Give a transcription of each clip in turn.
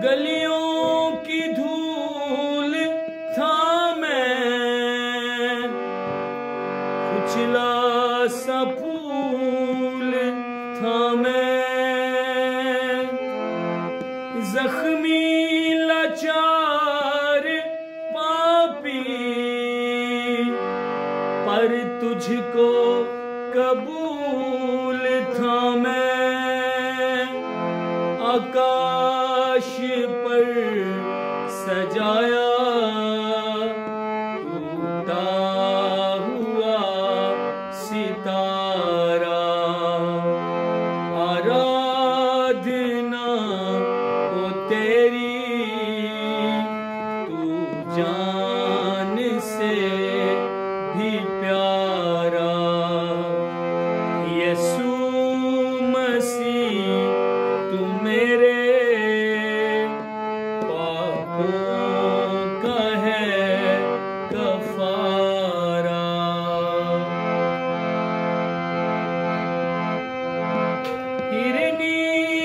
गलियों की धूल था मैं, कुचला सा फूल था मैं, जख्मी लाचार पापी, पर तुझको कबूल था मैं। आकाश पर सजाया टूटा हुआ सितारा, आराधना हो तेरी, तू जान से भी प्यारा। यीशु मसीह तू मेरे पापों का है कफारा। हिरनी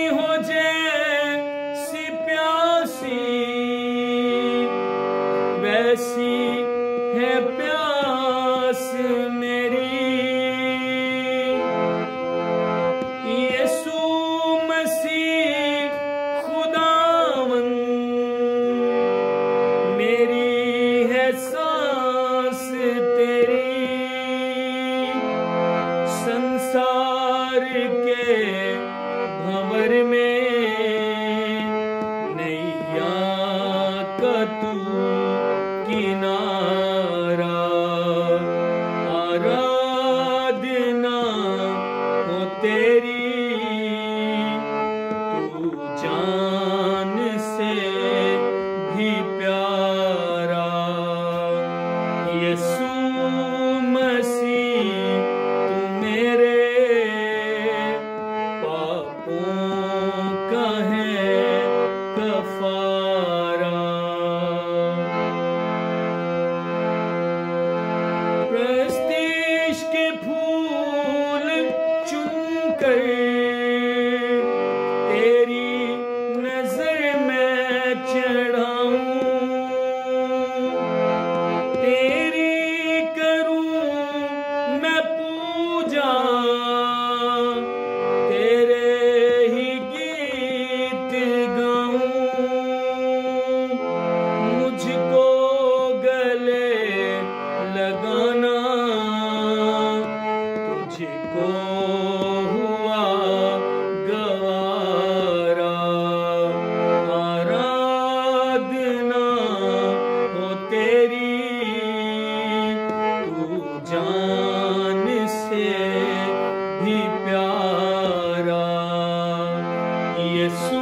हो जैसी प्यासी, वैसी है प्यास मेरी। यीशु मसीह खुदावंद, मेरी है सांस तेरी। संसार के भंवर में नैया का तू किनारा, आराधना हो तेरी, तू जान से भी प्यारा। यीशु मसीह तू मेरे पापों का है कफारा। प्रेस्टीज के फूल चुनकर तेरी नजर में चढ़ाऊं, तेरी करूं मैं पूजा, तेरे ही गीत गाऊं। मुझको गले लगाना तुझको हुआ गवारा, आराधना हो तेरी, तू जान से भी प्यारा। यीशु